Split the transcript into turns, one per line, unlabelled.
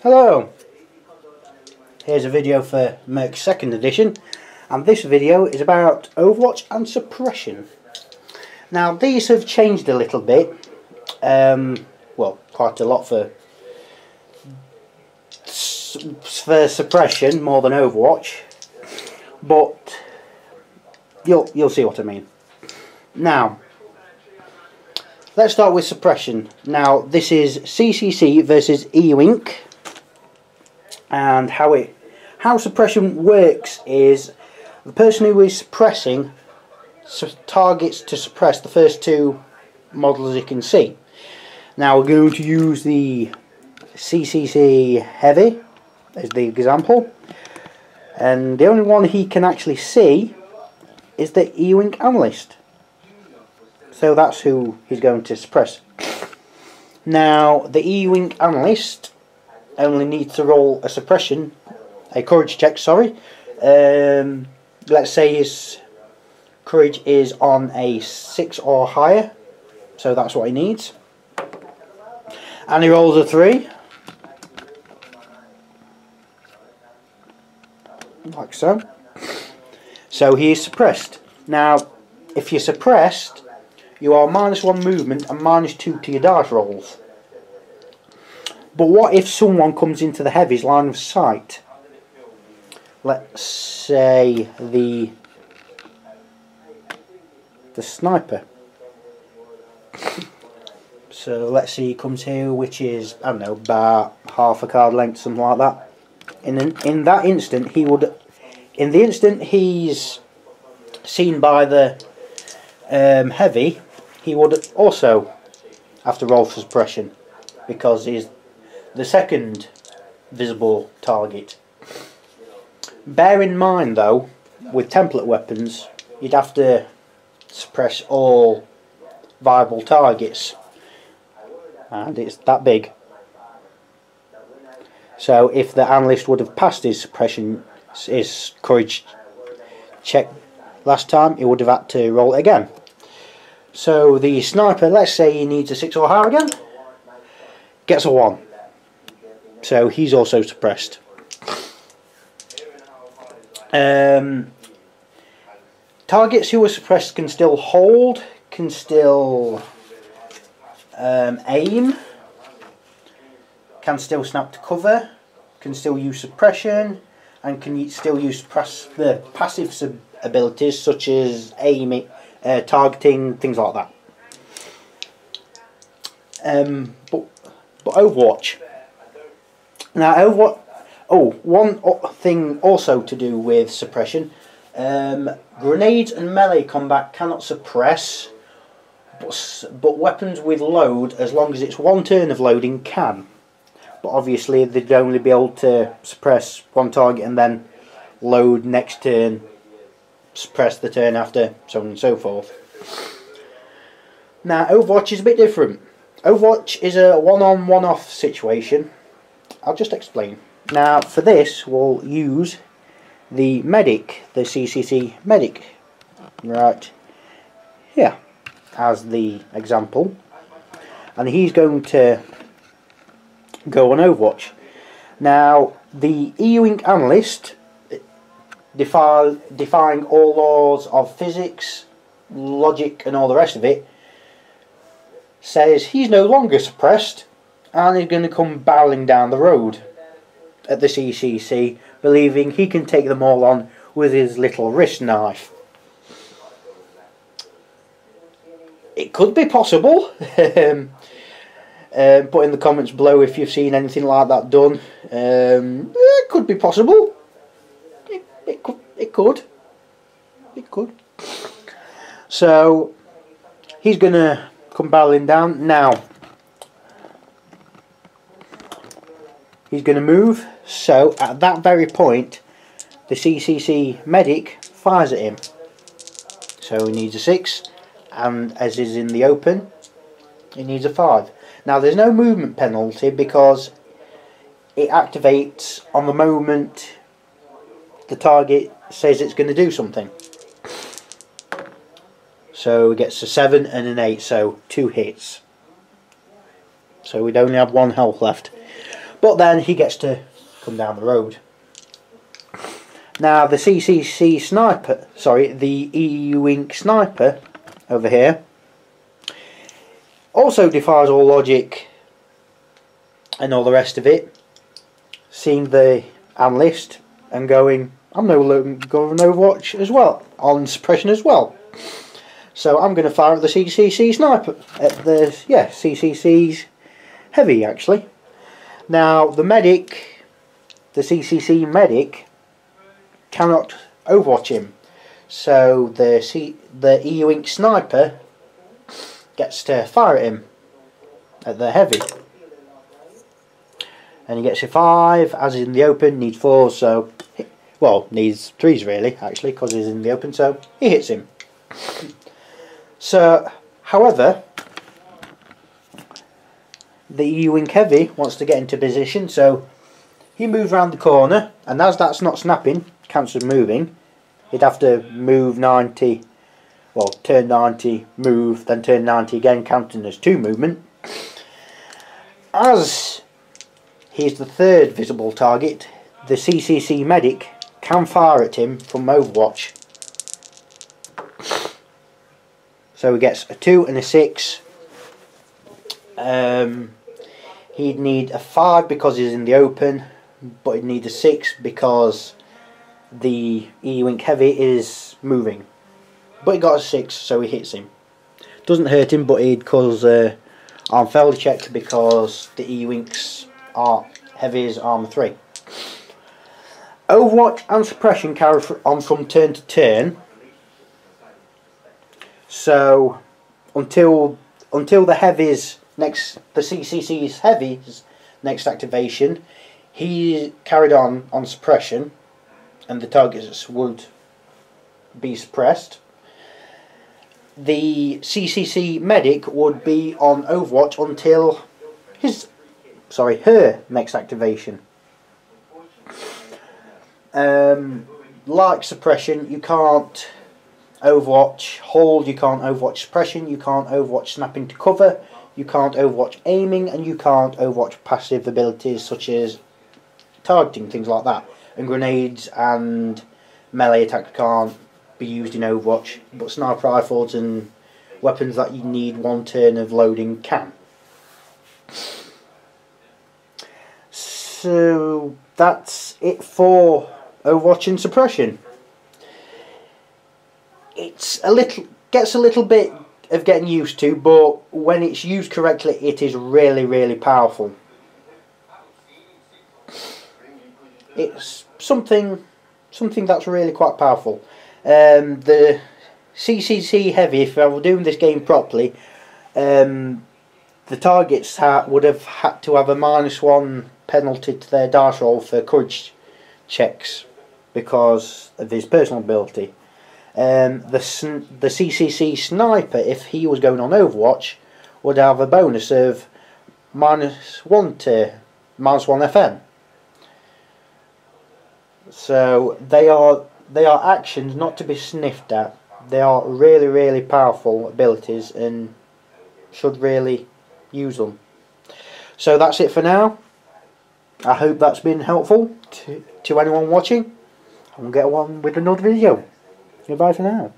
Hello, here's a video for M.E.R.C.S 2nd edition, and this video is about Overwatch and suppression. Now these have changed a little bit, well quite a lot for suppression more than Overwatch, but you'll see what I mean. Now let's start with suppression. Now this is CCC versus E.U.Inc. And how suppression works is the person who is suppressing targets to suppress the first two models you can see. Now we're going to use the CCC Heavy as the example, and the only one he can actually see is the E.U.Inc analyst. So that's who he's going to suppress. Now the E.U.Inc analyst only needs to roll a courage check, sorry. Let's say his courage is on a 6 or higher, so that's what he needs. And he rolls a 3. Like so. So he is suppressed. Now, if you're suppressed, you are -1 movement and -2 to your dice rolls. But what if someone comes into the Heavy's line of sight? Let's say the sniper. So let's see, he comes here, which is, I don't know, about half a card length, something like that. In that instant, he would, in the instant he's seen by the Heavy, he would also have to roll for suppression, because he's the second visible target. Bear in mind though, with template weapons, you'd have to suppress all viable targets, and it's that big. So if the analyst would have passed his suppression, his courage check last time, he would have had to roll it again. So the sniper, let's say he needs a 6 or higher again, gets a 1. So he's also suppressed. Targets who are suppressed can still hold, can still aim, can still snap to cover, can still use suppression, and can still use the passive abilities such as aiming, targeting, things like that. But Overwatch. Now Overwatch. Oh, one thing also to do with suppression. Grenades and melee combat cannot suppress, but weapons with load, as long as it's one turn of loading, can. But obviously they'd only be able to suppress one target and then load next turn, suppress the turn after, so on and so forth. Now Overwatch is a bit different. Overwatch is a one-on, one-off situation. I'll just explain. Now for this we'll use the medic, the CCC medic, right here as the example, and he's going to go on Overwatch. Now the E.U.Inc analyst, defying all laws of physics, logic and all the rest of it, says he's no longer suppressed and he's going to come barreling down the road at the CCC, believing he can take them all on with his little wrist knife. It could be possible. Put in the comments below if you've seen anything like that done. It could be possible. It could. So he's going to come barreling down. Now he's going to move, so at that very point the CCC medic fires at him. So he needs a 6, and as is in the open, he needs a 5. Now there's no movement penalty because it activates on the moment the target says it's going to do something. So he gets a 7 and an 8, so 2 hits. So we'd only have 1 health left. but then he gets to come down the road. Now the CCC sniper, sorry, the E.U.I.N.C. sniper over here also defies all logic and all the rest of it, seeing the analyst and going, I'm no longer going Overwatch as well, on suppression as well. So I'm going to fire at the CCC sniper, at the, yeah, CCC's heavy actually. Now the medic, the CCC medic, cannot overwatch him, so the E.U.I.N.C. sniper gets to fire at him at the heavy, and he gets a 5, as is in the open, needs 4, so, well, needs 3s really actually, because he's in the open, so he hits him. So, however, the E.U.I.N.C. heavy wants to get into position, so he moves round the corner, and as that's not snapping, counts as moving. He'd have to move 90, well, turn 90, move, then turn 90 again, counting as 2 movement. As he's the 3rd visible target, the CCC medic can fire at him from Overwatch. So he gets a 2 and a 6. He'd need a 5 because he's in the open, but he'd need a 6 because the E.U.I.N.C. heavy is moving. But he got a 6, so he hits him. Doesn't hurt him, but he'd cause arm failure check because the E.U.I.N.C.'s heavy is armor 3. Overwatch and suppression carry on from turn to turn. So until the heavy's next, the CCC's heavy's next activation, he carried on suppression, and the targets would be suppressed. The CCC medic would be on Overwatch until her next activation. Like suppression, you can't Overwatch hold, you can't Overwatch suppression, you can't Overwatch snapping to cover, you can't Overwatch aiming, and you can't Overwatch passive abilities such as targeting, things like that. And grenades and melee attacks can't be used in Overwatch, but sniper rifles and weapons that you need 1 turn of loading can. So that's it for Overwatch and suppression. It's gets a little bit of getting used to, but when it's used correctly, it is really, really powerful. It's something that's really quite powerful. The CCC heavy, if I were doing this game properly, the targets would have had to have a -1 penalty to their dice roll for courage checks because of his personal ability. The CCC sniper, if he was going on Overwatch, would have a bonus of -1 to -1 FN. So they are actions not to be sniffed at. They are really, really powerful abilities and should really use them. So that's it for now. I hope that's been helpful to anyone watching. I'll get on with another video. Goodbye for now.